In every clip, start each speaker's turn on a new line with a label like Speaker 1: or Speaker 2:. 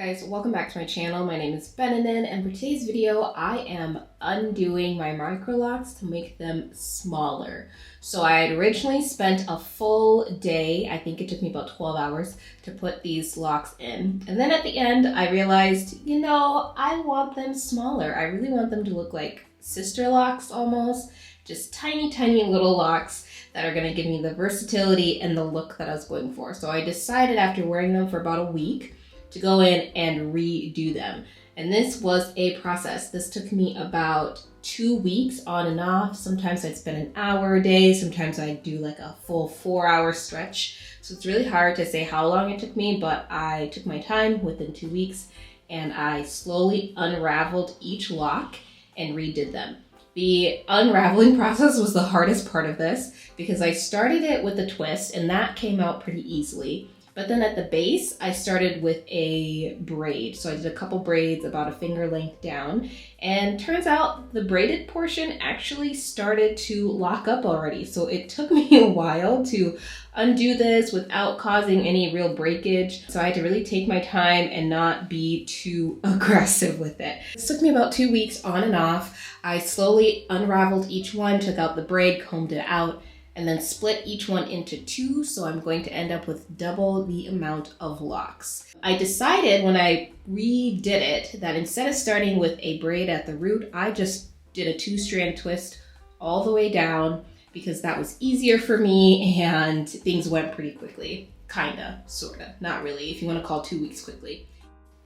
Speaker 1: Guys, welcome back to my channel. My name is Beninin, and for today's video I am undoing my Microlocs to make them smaller. So I had originally spent a full day, I think it took me about 12 hours to put these locks in. And then at the end I realized, I want them smaller. I really want them to look like sister locks almost, just tiny little locks that are going to give me the versatility and the look that I was going for. So I decided after wearing them for about a week to go in and redo them. And this was a process. This took me about 2 weeks on and off. Sometimes I'd spend an hour a day. Sometimes I'd do like a full 4-hour stretch. So it's really hard to say how long it took me, but I took my time within 2 weeks and I slowly unraveled each lock and redid them. The unraveling process was the hardest part of this because I started it with a twist and that came out pretty easily. But then at the base, I started with a braid. So I did a couple braids about a finger length down. And turns out the braided portion actually started to lock up already. So it took me a while to undo this without causing any real breakage. So I had to really take my time and not be too aggressive with it. This took me about 2 weeks on and off. I slowly unraveled each one, took out the braid, combed it out, and then split each one into 2, so I'm going to end up with double the amount of locks. I decided when I redid it that instead of starting with a braid at the root, I just did a 2-strand twist all the way down because that was easier for me and things went pretty quickly. Kinda, sorta, not really, if you want to call 2 weeks quickly.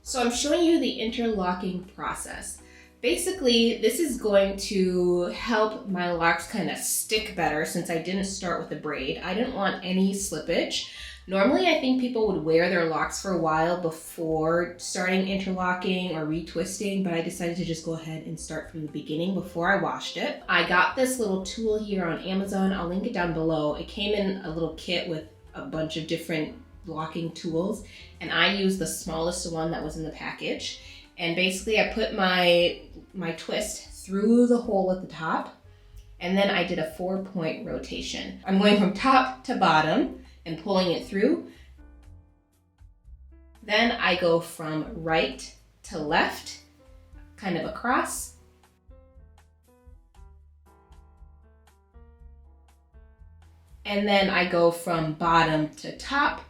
Speaker 1: So I'm showing you the interlocking process. Basically, this is going to help my locks kind of stick better since I didn't start with a braid. I didn't want any slippage. Normally, I think people would wear their locks for a while before starting interlocking or retwisting, but I decided to just go ahead and start from the beginning before I washed it. I got this little tool here on Amazon. I'll link it down below. It came in a little kit with a bunch of different locking tools, and I used the smallest one that was in the package. And basically I put my twist through the hole at the top, and then I did a 4-point rotation. I'm going from top to bottom and pulling it through. Then I go from right to left, kind of across. And then I go from bottom to top.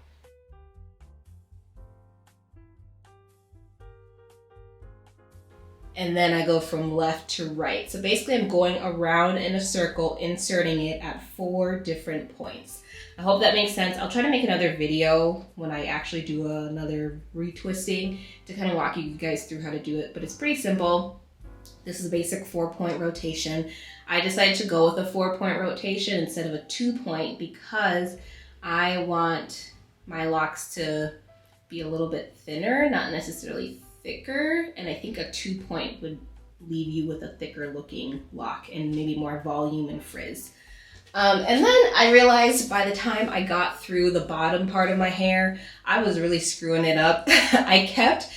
Speaker 1: And then I go from left to right. So basically I'm going around in a circle, inserting it at 4 different points. I hope that makes sense. I'll try to make another video when I actually do another retwisting to kind of walk you guys through how to do it, but it's pretty simple. This is a basic 4-point rotation. I decided to go with a 4-point rotation instead of a 2-point because I want my locks to be a little bit thinner, not necessarily thicker, and I think a 2-point would leave you with a thicker looking lock and maybe more volume and frizz. And then I realized by the time I got through the bottom part of my hair, I was really screwing it up. I kept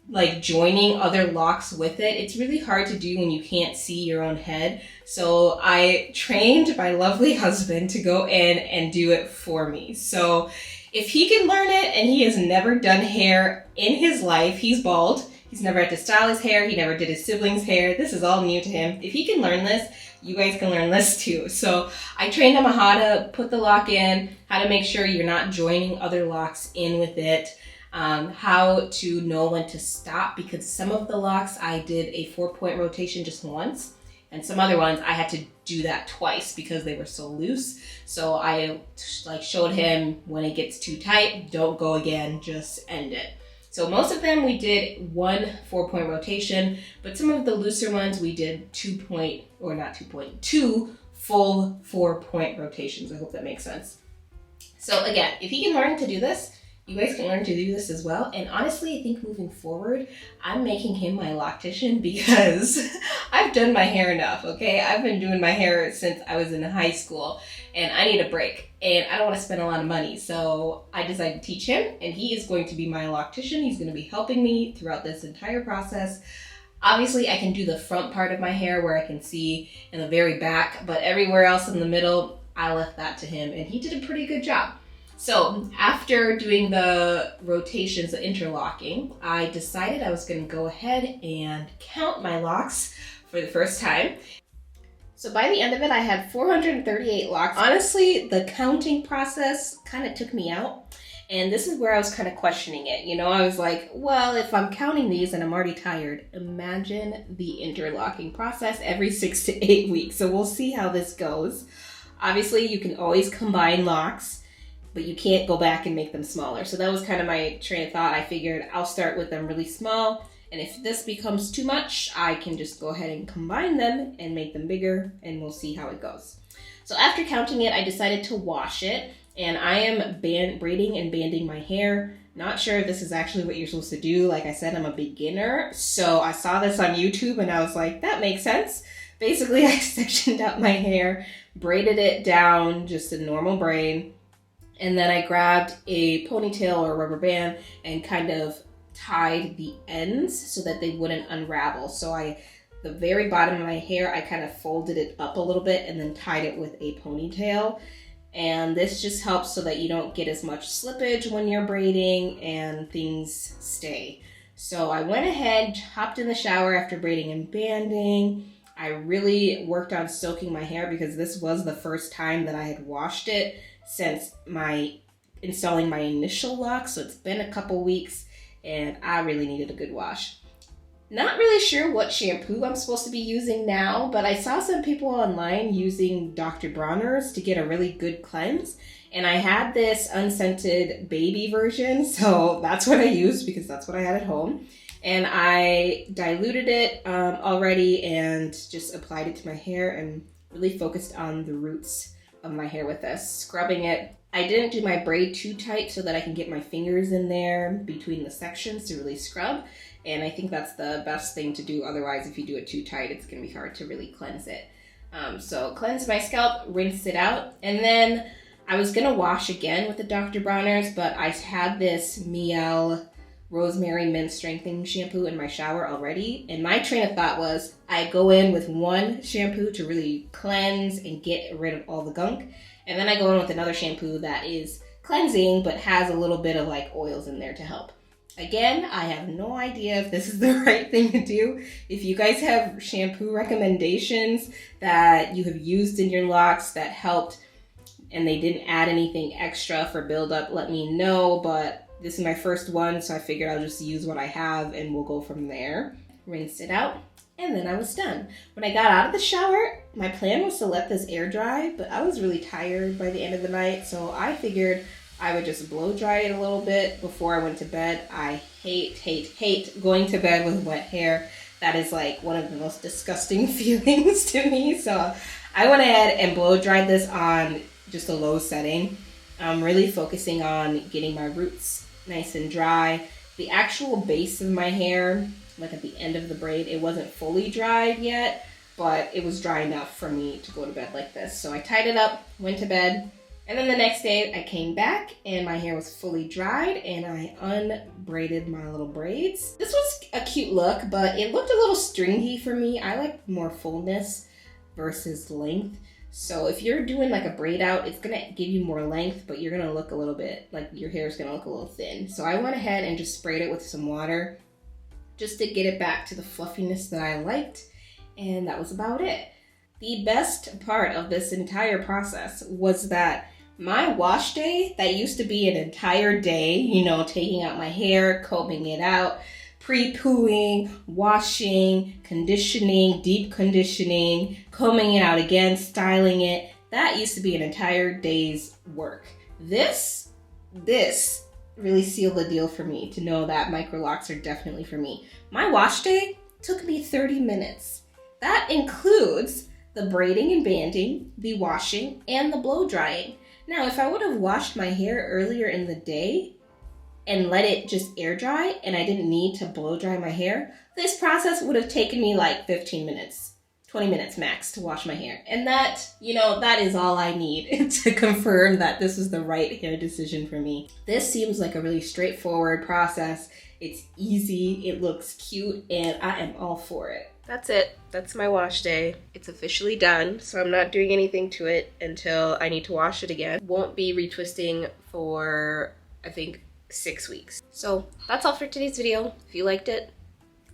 Speaker 1: like joining other locks with it. It's really hard to do when you can't see your own head. So I trained my lovely husband to go in and do it for me. So if he can learn it, and he has never done hair in his life, he's bald, he's never had to style his hair, he never did his siblings' hair, this is all new to him. If he can learn this, you guys can learn this too. So I trained him on how to put the lock in, how to make sure you're not joining other locks in with it, how to know when to stop, because some of the locks I did a 4-point rotation just once, and some other ones I had to do that twice because they were so loose. So I showed him when it gets too tight, don't go again, just end it. So most of them we did 1 4-point rotation, but some of the looser ones we did 2 full 4-point rotations. I hope that makes sense. So again, if he can learn to do this, you guys can learn to do this as well. And honestly, I think moving forward, I'm making him my loctician because I've done my hair enough, okay? I've been doing my hair since I was in high school and I need a break and I don't want to spend a lot of money. So I decided to teach him, and he is going to be my loctician. He's going to be helping me throughout this entire process. Obviously, I can do the front part of my hair where I can see in the very back, but everywhere else in the middle, I left that to him and he did a pretty good job. So after doing the rotations, the interlocking, I decided I was going to go ahead and count my locks for the first time. So by the end of it, I had 438 locks. Honestly, the counting process kind of took me out. And this is where I was kind of questioning it. You know, I was like, well, if I'm counting these and I'm already tired, imagine the interlocking process every 6 to 8 weeks. So we'll see how this goes. Obviously, you can always combine locks, but you can't go back and make them smaller. So that was kind of my train of thought. I figured I'll start with them really small. And if this becomes too much, I can just go ahead and combine them and make them bigger, and we'll see how it goes. So after counting it, I decided to wash it. And I am braiding and banding my hair. Not sure if this is actually what you're supposed to do. Like I said, I'm a beginner. So I saw this on YouTube and I was like, that makes sense. Basically, I sectioned out my hair, braided it down, just a normal braid. And then I grabbed a ponytail or a rubber band and kind of tied the ends so that they wouldn't unravel. So the very bottom of my hair, I kind of folded it up a little bit and then tied it with a ponytail. And this just helps so that you don't get as much slippage when you're braiding and things stay. So I went ahead, hopped in the shower after braiding and banding. I really worked on soaking my hair because this was the first time that I had washed it since installing my initial lock. So it's been a couple weeks and I really needed a good wash. Not really sure what shampoo I'm supposed to be using now, but I saw some people online using Dr. Bronner's to get a really good cleanse. And I had this unscented baby version, so that's what I used because that's what I had at home. And I diluted it already and just applied it to my hair and really focused on the roots of my hair with this, scrubbing it. I didn't do my braid too tight so that I can get my fingers in there between the sections to really scrub. And I think that's the best thing to do. Otherwise, if you do it too tight, it's going to be hard to really cleanse it. So cleanse my scalp, rinse it out. And then I was going to wash again with the Dr. Bronner's, but I had this Mielle Rosemary Mint Strengthening Shampoo in my shower already. And my train of thought was I go in with one shampoo to really cleanse and get rid of all the gunk. And then I go in with another shampoo that is cleansing, but has a little bit of like oils in there to help. Again, I have no idea if this is the right thing to do. If you guys have shampoo recommendations that you have used in your locks that helped and they didn't add anything extra for buildup, let me know. But this is my first one, so I figured I'll just use what I have and we'll go from there. Rinsed it out, and then I was done. When I got out of the shower, my plan was to let this air dry, but I was really tired by the end of the night, so I figured I would just blow dry it a little bit before I went to bed. I hate going to bed with wet hair. That is like one of the most disgusting feelings to me. So I went ahead and blow dried this on just a low setting. I'm really focusing on getting my roots nice and dry. The actual base of my hair, like at the end of the braid, it wasn't fully dried yet, but it was dry enough for me to go to bed like this. So I tied it up, went to bed. And then the next day I came back and my hair was fully dried and I unbraided my little braids. This was a cute look, but it looked a little stringy for me. I like more fullness versus length. So if you're doing like a braid out, it's gonna give you more length, but you're gonna look a little bit, like your hair is gonna look a little thin. So I went ahead and just sprayed it with some water just to get it back to the fluffiness that I liked. And that was about it. The best part of this entire process was that my wash day, that used to be an entire day, you know, taking out my hair, combing it out, pre-pooing, washing, conditioning, deep conditioning, combing it out again, styling it. That used to be an entire day's work. This really sealed the deal for me to know that Microlocs are definitely for me. My wash day took me 30 minutes. That includes the braiding and banding, the washing, and the blow drying. Now, if I would have washed my hair earlier in the day and let it just air dry and I didn't need to blow dry my hair, this process would have taken me like 15 minutes, 20 minutes max to wash my hair. And that, you know, that is all I need to confirm that this is the right hair decision for me. This seems like a really straightforward process. It's easy, it looks cute, and I am all for it. that's it. That's my wash day. It's officially done, so I'm not doing anything to it until I need to wash it again. Won't be retwisting for, I think, 6 weeks. So that's all for today's video. If you liked it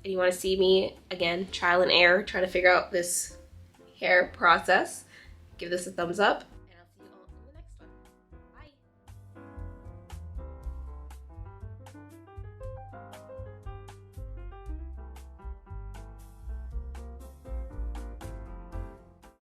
Speaker 1: and you want to see me, again, trial and error, trying to figure out this hair process, give this a thumbs up.